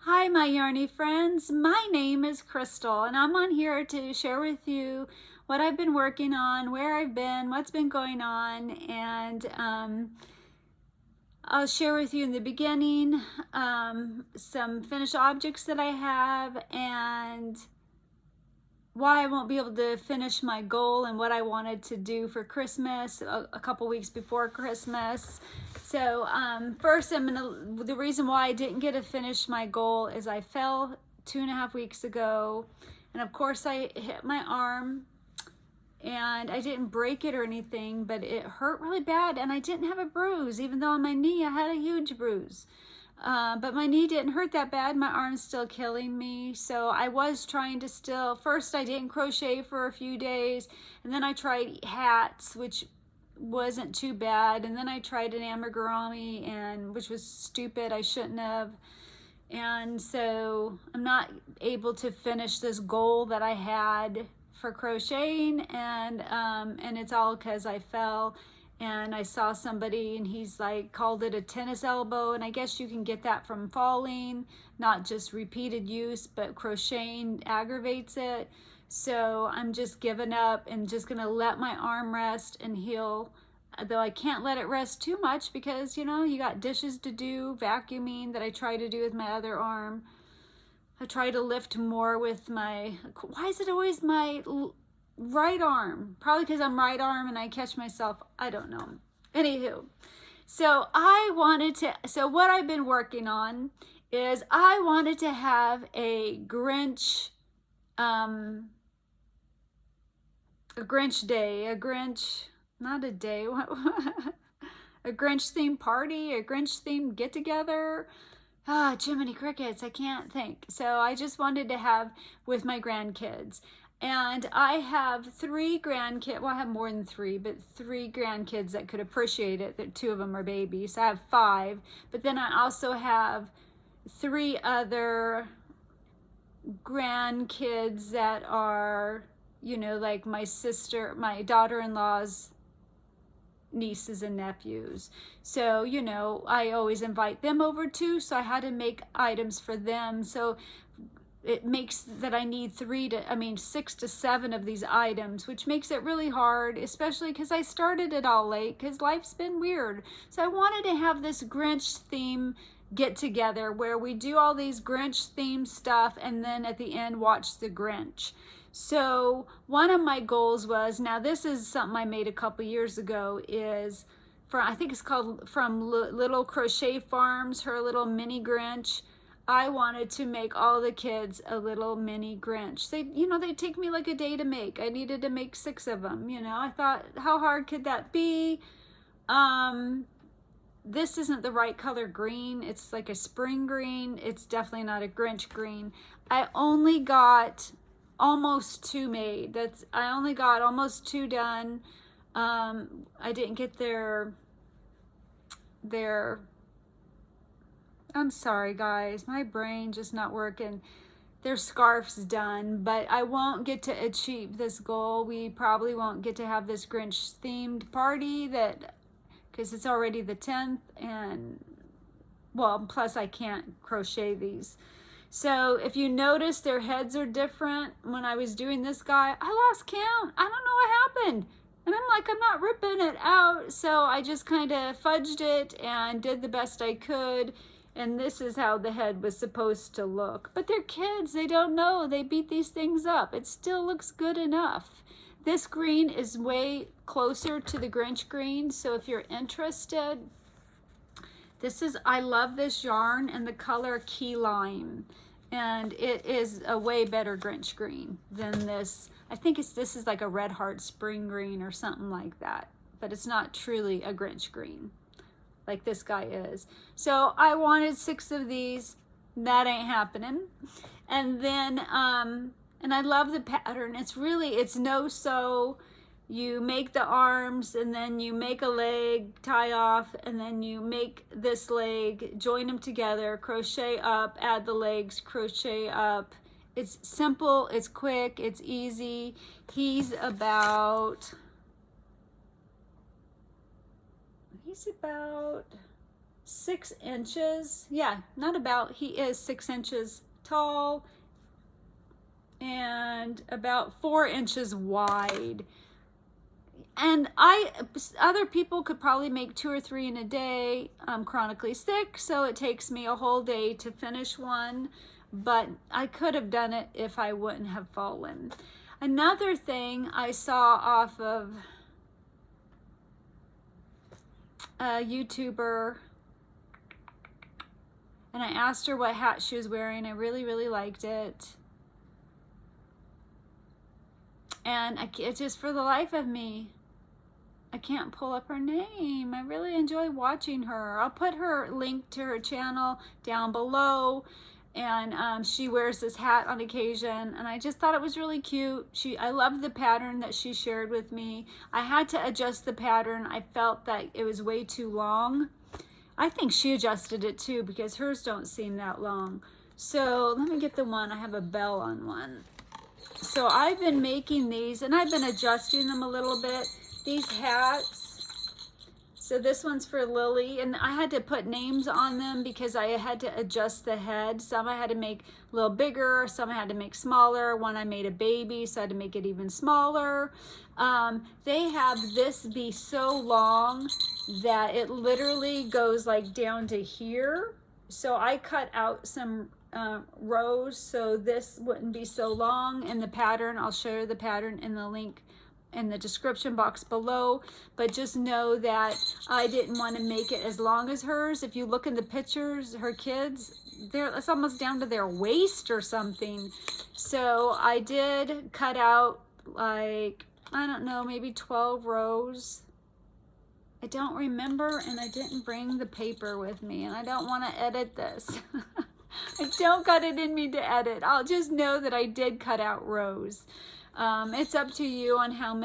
Hi, my yarny friends. My name is Crystal, and I'm on here to share with you what I've been working on, where I've been, what's been going on, and I'll share with you in the beginning some finished objects that I have and why I won't be able to finish my goal and what I wanted to do for Christmas a couple weeks before Christmas. So first, the reason why I didn't get to finish my goal is I fell 2.5 weeks ago, and of course I hit my arm, and I didn't break it or anything, but it hurt really bad, and I didn't have a bruise, even though on my knee I had a huge bruise. But my knee didn't hurt that bad. My arm's still killing me. So I was trying to first I didn't crochet for a few days, and then I tried hats, which wasn't too bad, and then I tried an amigurumi, which was stupid. I shouldn't have. And so I'm not able to finish this goal that I had for crocheting, and it's all because I fell. And I saw somebody, and he's like called it a tennis elbow, and I guess you can get that from falling, not just repeated use, but crocheting aggravates it. So I'm just giving up and just gonna let my arm rest and heal, though I can't let it rest too much because, you know, you got dishes to do, vacuuming that I try to do with my other arm. I try to lift more with why is it always my right arm? Probably because I'm right arm and I catch myself. I don't know. Anywho, so what I've been working on is I wanted to have a Grinch, a Grinch day, not a day, a Grinch themed party, a Grinch themed get together. Jiminy Crickets, I can't think. So I just wanted to have with my grandkids. And I have 3 grandkids. Well, I have more than 3, but 3 grandkids that could appreciate it. 2 of them are babies. I have 5. But then I also have 3 other grandkids that are, you know, like my daughter-in-law's nieces and nephews. So, you know, I always invite them over too. So I had to make items for them. So it makes that I need 6 to 7 of these items, which makes it really hard, especially because I started it all late because life's been weird. So I wanted to have this Grinch theme get together where we do all these Grinch themed stuff and then at the end watch the Grinch. So one of my goals was, now this is something I made a couple years ago, is I think it's called From Little Crochet Farms, her little mini Grinch. I wanted to make all the kids a little mini Grinch. They'd take me like a day to make. I needed to make 6 of them. You know, I thought, how hard could that be? This isn't the right color green. It's like a spring green. It's definitely not a Grinch green. I only got almost 2 made. I only got almost 2 done. I didn't get their I'm sorry guys, my brain just not working. Their scarf's done, but I won't get to achieve this goal. We probably won't get to have this Grinch themed party because it's already the 10th, and well, plus I can't crochet these. So if you notice, their heads are different. When I was doing this guy, I lost count. I don't know what happened. And I'm like, I'm not ripping it out. So I just kind of fudged it and did the best I could. And this is how the head was supposed to look. But they're kids, they don't know. They beat these things up. It still looks good enough. This green is way closer to the Grinch green. So if you're interested, I love this yarn and the color key lime. And it is a way better Grinch green than this. I think this is like a red heart spring green or something like that. But it's not truly a Grinch green like this guy is. So I wanted 6 of these. That ain't happening. And then, and I love the pattern. It's no-sew. You make the arms, and then you make a leg, tie off, and then you make this leg, join them together, crochet up, add the legs, crochet up. It's simple, it's quick, it's easy. He's about 6 inches. Yeah, not about, he is 6 inches tall and about 4 inches wide. And other people could probably make 2 or 3 in a day. I'm chronically sick, so it takes me a whole day to finish one, but I could have done it if I wouldn't have fallen. Another thing I saw off of a YouTuber, and I asked her what hat she was wearing. I really, really liked it. And it's just, for the life of me, I can't pull up her name. I really enjoy watching her. I'll put her link to her channel down below. And she wears this hat on occasion, and I just thought it was really cute. I loved the pattern that she shared with me. I had to adjust the pattern. I felt that it was way too long. I think she adjusted it too, because hers don't seem that long. So let me get the one. I have a bell on one. So I've been making these, and I've been adjusting them a little bit. These hats. So this one's for Lily, and I had to put names on them because I had to adjust the head. Some I had to make a little bigger, some I had to make smaller. One I made a baby, so I had to make it even smaller. They have this be so long that it literally goes like down to here. So I cut out some rows so this wouldn't be so long. And the pattern, I'll show you the pattern in the link in the description box below, but just know that I didn't want to make it as long as hers. If you look in the pictures, her kids, it's almost down to their waist or something. So I did cut out, like, I don't know, maybe 12 rows. I don't remember, and I didn't bring the paper with me, and I don't want to edit this. I don't got it in me to edit. I'll just know that I did cut out rows. It's up to you on how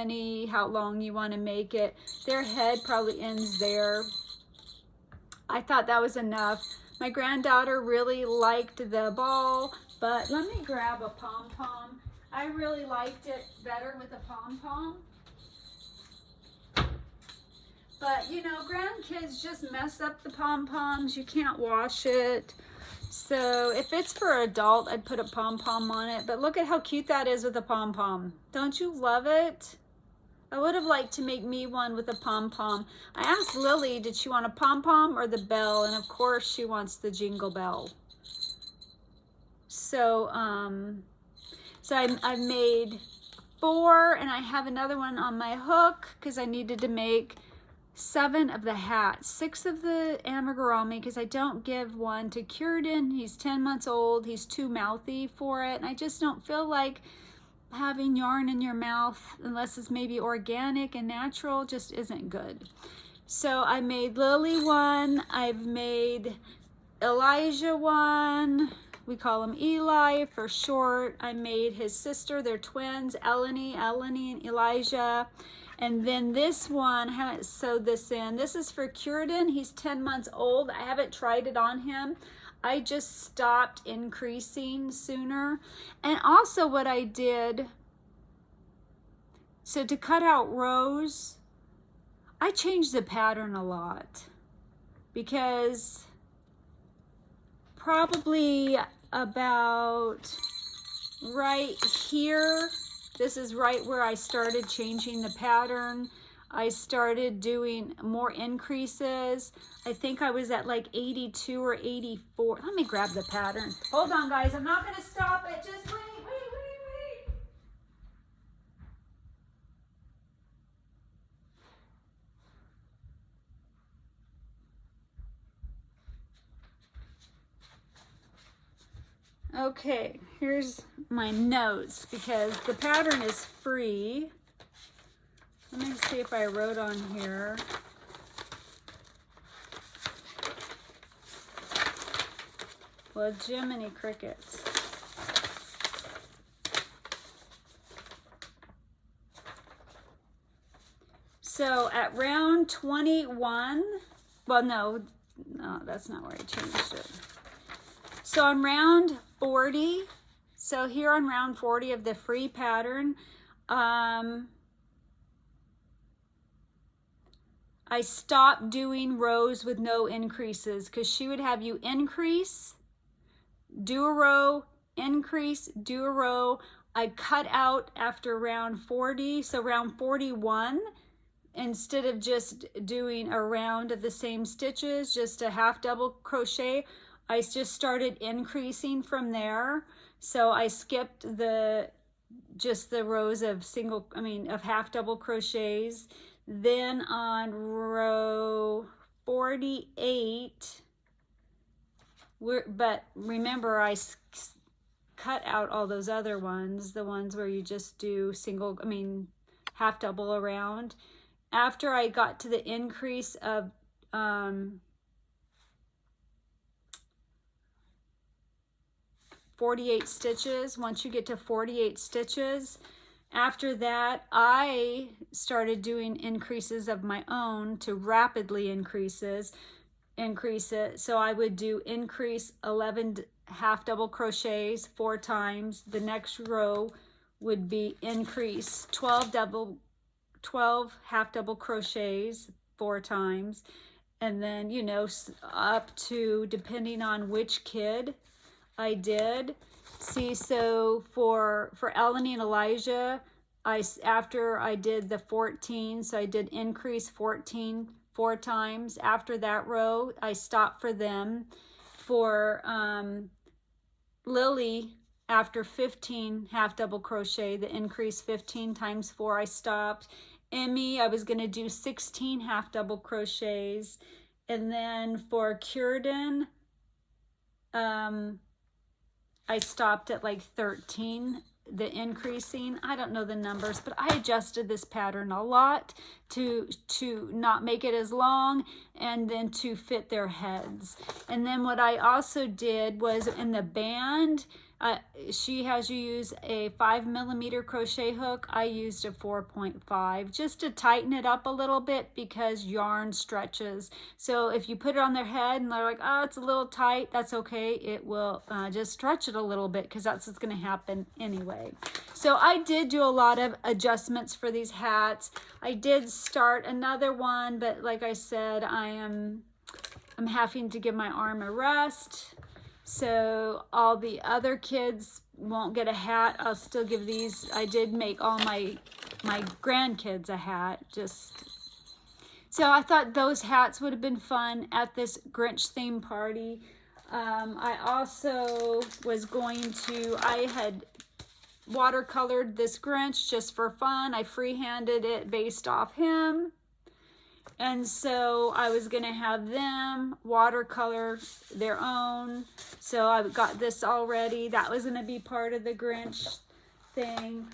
long you want to make it. Their head probably ends there. I thought that was enough. My granddaughter really liked the ball, but let me grab a pom-pom. I really liked it better with a pom-pom. But, you know, grandkids just mess up the pom-poms. You can't wash it. So if it's for an adult, I'd put a pom-pom on it. But look at how cute that is with a pom-pom. Don't you love it? I would have liked to make me one with a pom-pom. I asked Lily, did she want a pom-pom or the bell? And of course she wants the jingle bell. So, I've made 4, and I have another one on my hook because I needed to make 7 of the hats, 6 of the amigurumi, because I don't give one to Curtin. He's 10 months old. He's too mouthy for it. And I just don't feel like having yarn in your mouth, unless it's maybe organic and natural, just isn't good. So I made Lily one. I've made Elijah one. We call him Eli for short. I made his sister. They're twins, Eleni and Elijah. And then this one, I haven't sewed this in. This is for Curtin. He's 10 months old. I haven't tried it on him. I just stopped increasing sooner. And also what I did, so to cut out rows, I changed the pattern a lot, because probably about right here, this is right where I started changing the pattern. I started doing more increases. I think I was at like 82 or 84. Let me grab the pattern. Hold on, guys. I'm not going to stop it. Just wait. Okay, here's my notes, because the pattern is free. Let me see if I wrote on here. Well, Jiminy Crickets. So at round 21, well, no, that's not where I changed it. So on round 40, so here on round 40 of the free pattern, I I stopped doing rows with no increases, because she would have you increase, do a row, increase, do a row. I cut out after round 40, so round 41, instead of just doing a round of the same stitches, just a half double crochet, I just started increasing from there. So I skipped just the rows of of half double crochets. Then on row 48, but remember, I cut out all those other ones, the ones where you just do half double around. After I got to the increase of 48 stitches, once you get to 48 stitches, after that, I started doing increases of my own to rapidly increase it. So I would do increase 11 half double crochets 4 times. The next row would be increase 12 half double crochets 4 times. And then, you know, up to, depending on which kid I did. See, so for Eleni and Elijah, after I did the 14, so I did increase 14 4 times. After that row, I stopped for them. For Lily, after 15 half double crochet, the increase 15 times 4, I stopped. Emmy, I was going to do 16 half double crochets. And then for Curden, I stopped at like 13, the increasing. I don't know the numbers, but I adjusted this pattern a lot to not make it as long, and then to fit their heads. And then what I also did was in the band, she has you use a 5mm crochet hook. I used a 4.5 just to tighten it up a little bit, because yarn stretches. So if you put it on their head and they're like, oh, it's a little tight, that's okay. It will just stretch it a little bit, because that's what's going to happen anyway. So I did do a lot of adjustments for these hats. I did start another one, but like I said, I'm having to give my arm a rest. So all the other kids won't get a hat. I'll still give these. I did make all my grandkids a hat. So I thought those hats would have been fun at this Grinch theme party. I also was going to, I had watercolored this Grinch just for fun. I freehanded it based off him. And so I was going to have them watercolor their own. So I got this already. That was going to be part of the Grinch thing.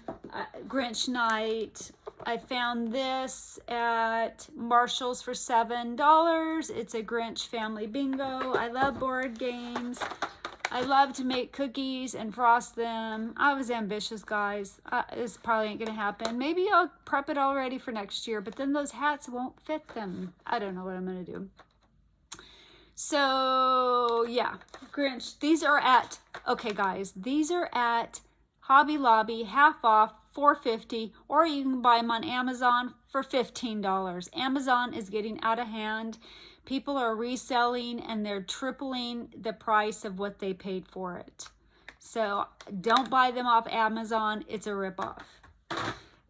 Grinch night. I found this at Marshall's for $7. It's a Grinch family bingo. I love board games. I love to make cookies and frost them. I was ambitious, guys. This probably ain't gonna happen. Maybe I'll prep it all ready for next year, but then those hats won't fit them. I don't know what I'm gonna do. So yeah, Grinch. These are at, okay guys, these are at Hobby Lobby, half off, $4.50, or you can buy them on Amazon for $15. Amazon is getting out of hand. People are reselling and they're tripling the price of what they paid for it. So don't buy them off Amazon. It's a ripoff.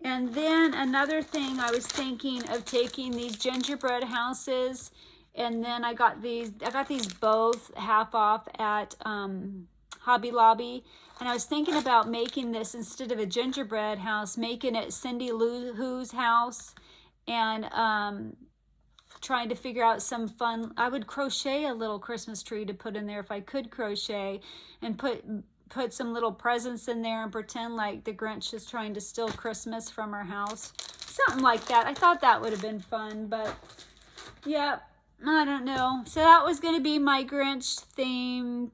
And then another thing, I was thinking of taking these gingerbread houses, and then I got these both half off at Hobby Lobby. And I was thinking about making this, instead of a gingerbread house, making it Cindy Lou Who's house, and trying to figure out some fun. I would crochet a little Christmas tree to put in there if I could crochet, and put some little presents in there and pretend like the Grinch is trying to steal Christmas from our house. Something like that. I thought that would have been fun, but yeah, I don't know. So that was going to be my Grinch theme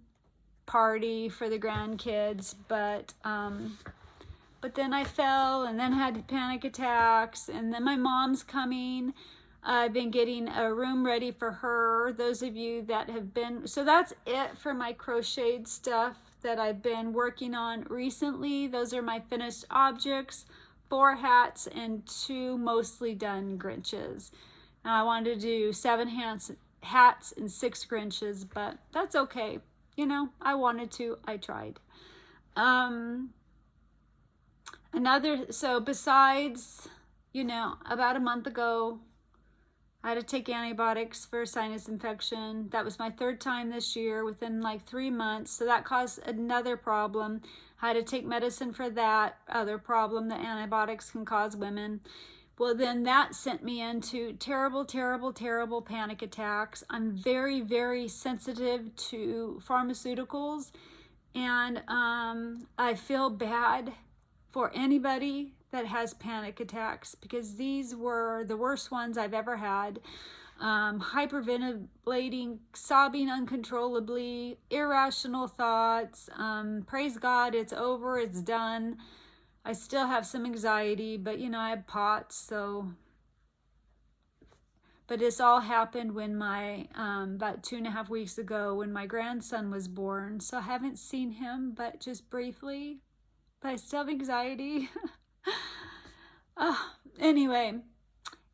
party for the grandkids, but then I fell and then had panic attacks, and then my mom's coming. I've been getting a room ready for her. Those of you that have been, so that's it for my crocheted stuff that I've been working on recently. Those are my finished objects, 4 hats and 2 mostly done Grinches. And I wanted to do 7 hats and 6 Grinches, but that's okay. You know, I wanted to, I tried. So besides, you know, about a month ago, I had to take antibiotics for a sinus infection. That was my 3rd time this year within like 3 months. So that caused another problem. I had to take medicine for that other problem that antibiotics can cause women. Well, then that sent me into terrible, terrible, terrible panic attacks. I'm very, very sensitive to pharmaceuticals. And I feel bad for anybody that has panic attacks, because these were the worst ones I've ever had. Hyperventilating, sobbing uncontrollably, irrational thoughts. Praise God, it's over, it's done. I still have some anxiety, but you know, I have POTS, so. But this all happened when my, about 2.5 weeks ago, when my grandson was born. So I haven't seen him, but just briefly. But I still have anxiety. Anyway,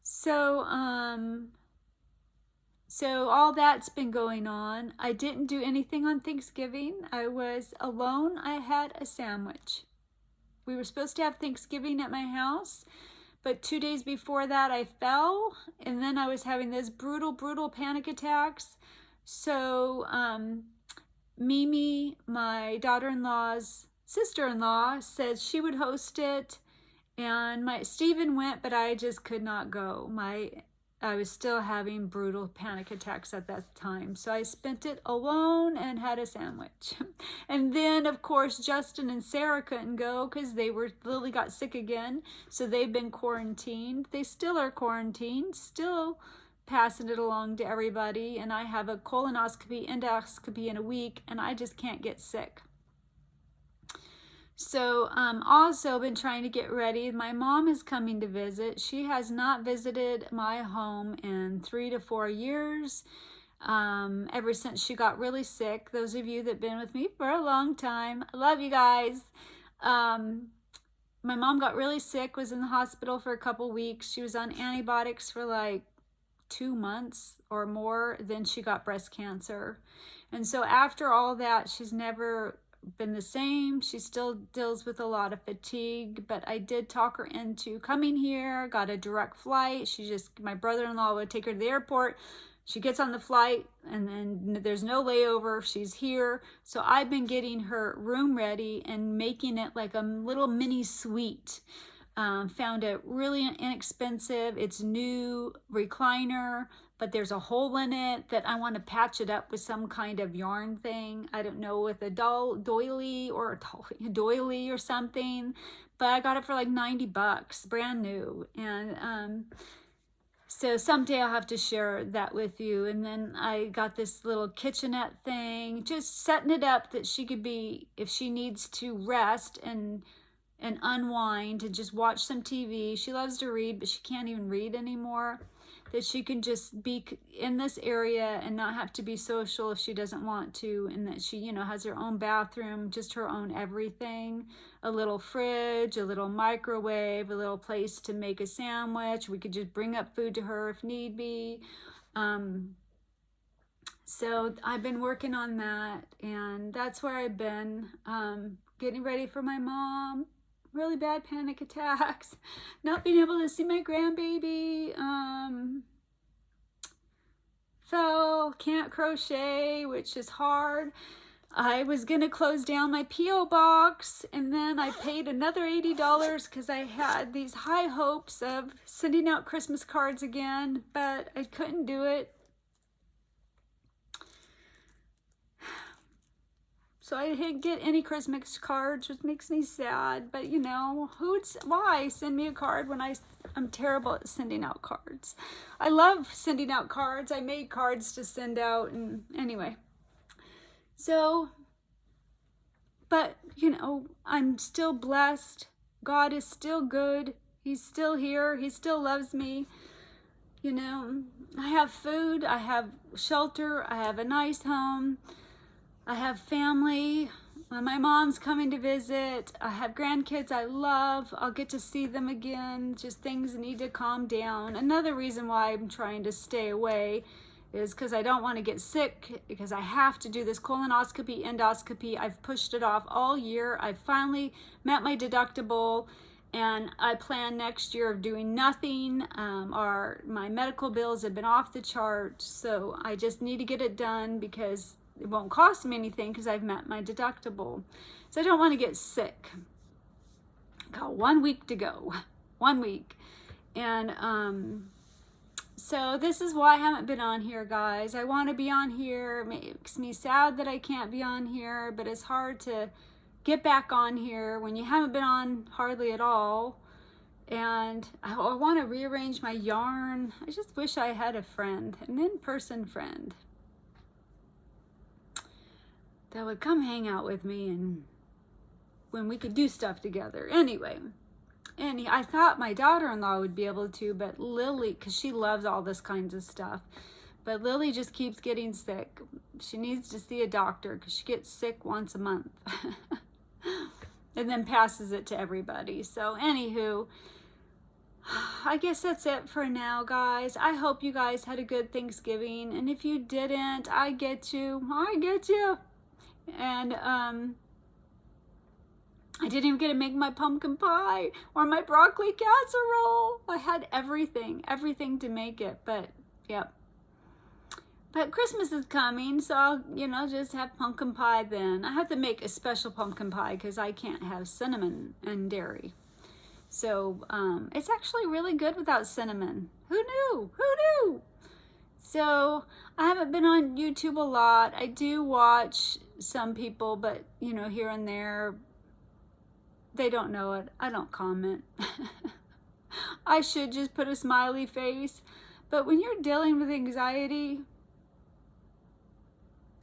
so all that's been going on. I didn't do anything on Thanksgiving. I was alone. I had a sandwich. We were supposed to have Thanksgiving at my house, but 2 days before that I fell, and then I was having those brutal, brutal panic attacks. So Mimi, my daughter-in-law's sister-in-law, said she would host it, and Stephen went, but I just could not go. I was still having brutal panic attacks at that time, so I spent it alone and had a sandwich. And then, of course, Justin and Sarah couldn't go because Lily got sick again, so they've been quarantined. They still are quarantined, still passing it along to everybody, and I have a colonoscopy, endoscopy in a week, and I just can't get sick. So also been trying to get ready. My mom is coming to visit. She has not visited my home in 3 to 4 years, ever since she got really sick. Those of you that have been with me for a long time, I love you guys. My mom got really sick, was in the hospital for a couple weeks. She was on antibiotics for like 2 months or more. Then she got breast cancer. And so after all that, she's never been the same. She still deals with a lot of fatigue, but I did talk her into coming here, got a direct flight. My brother-in-law would take her to the airport. She gets on the flight, and then there's no layover. She's here. So I've been getting her room ready and making it like a little mini suite. Found it really inexpensive. It's new recliner, but there's a hole in it that I want to patch it up with some kind of yarn thing. I don't know, with a doily or something, but I got it for like $90, brand new. And so someday I'll have to share that with you. And then I got this little kitchenette thing, just setting it up that she could be, if she needs to rest and unwind and just watch some TV. She loves to read, but she can't even read anymore. That she can just be in this area and not have to be social if she doesn't want to, and that she, you know, has her own bathroom, just her own everything, a little fridge, a little microwave, a little place to make a sandwich. We could just bring up food to her if need be. So I've been working on that, and that's where I've been, getting ready for my mom. Really bad panic attacks, not being able to see my grandbaby, fell, can't crochet, which is hard. I was gonna close down my P.O. box, and then I paid another $80 because I had these high hopes of sending out Christmas cards again, but I couldn't do it. So I didn't get any Christmas cards, which makes me sad. But you know, why send me a card when I'm terrible at sending out cards? I love sending out cards. I made cards to send out, and anyway. So, but you know, I'm still blessed. God is still good. He's still here. He still loves me. You know, I have food. I have shelter. I have a nice home. I have family. My mom's coming to visit. I have grandkids I love. I'll get to see them again. Just things need to calm down. Another reason why I'm trying to stay away is because I don't want to get sick, because I have to do this colonoscopy, endoscopy. I've pushed it off all year. I finally met my deductible, and I plan next year of doing nothing. My medical bills have been off the chart, so I just need to get it done because it won't cost me anything because I've met my deductible. So I don't want to get sick. Got 1 week to go. 1 week. And so this is why I haven't been on here, guys. I want to be on here. It makes me sad that I can't be on here, but it's hard to get back on here when you haven't been on hardly at all. And I want to rearrange my yarn. I just wish I had a friend, an in-person friend that would come hang out with me and when we could do stuff together. Anyway, and I thought my daughter-in-law would be able to, but Lily, because she loves all this kinds of stuff, but Lily just keeps getting sick. She needs to see a doctor because she gets sick once a month and then passes it to everybody. So anywho, I guess that's it for now, guys. I hope you guys had a good Thanksgiving, and if you didn't, I get you. And I didn't even get to make my pumpkin pie or my broccoli casserole. I had everything to make it, but yep. But Christmas is coming, so I'll, just have pumpkin pie then. I have to make a special pumpkin pie because I can't have cinnamon and dairy. So it's actually really good without cinnamon. Who knew? Who knew? So I haven't been on YouTube a lot. I do watch some people, but here and there, they don't know it. I don't comment. I should just put a smiley face. But when you're dealing with anxiety,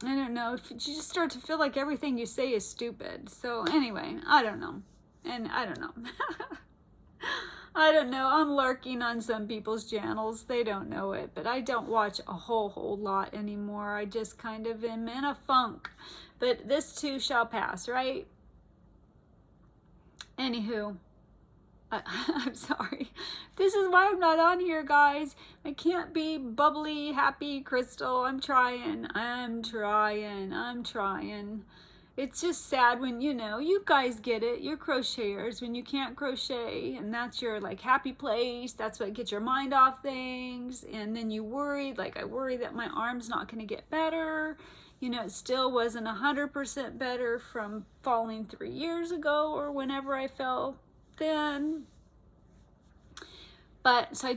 I don't know, you just start to feel like everything you say is stupid. So anyway, I don't know. And I don't know. I don't know. I'm lurking on some people's channels. They don't know it, but I don't watch a whole lot anymore. I just kind of am in a funk. But this too shall pass, right? Anywho, I'm sorry. This is why I'm not on here, guys. I can't be bubbly, happy Crystal. I'm trying. It's just sad when, you guys get it. You're crocheters. When you can't crochet and that's your happy place, that's what gets your mind off things. And then you worry, I worry that my arm's not going to get better. It still wasn't 100% better from falling 3 years ago or whenever I fell then. But so I'm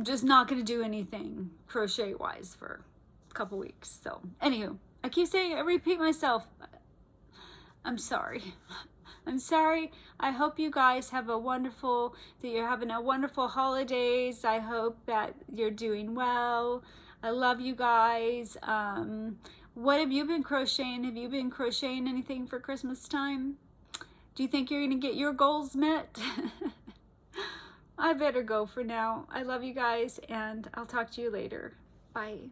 just not going to do anything crochet wise for a couple weeks. So anywho, I repeat myself. I'm sorry. I'm sorry. I hope you guys have that you're having a wonderful holidays. I hope that you're doing well. I love you guys. What have you been crocheting? Have you been crocheting anything for Christmas time? Do you think you're going to get your goals met? I better go for now. I love you guys, and I'll talk to you later. Bye.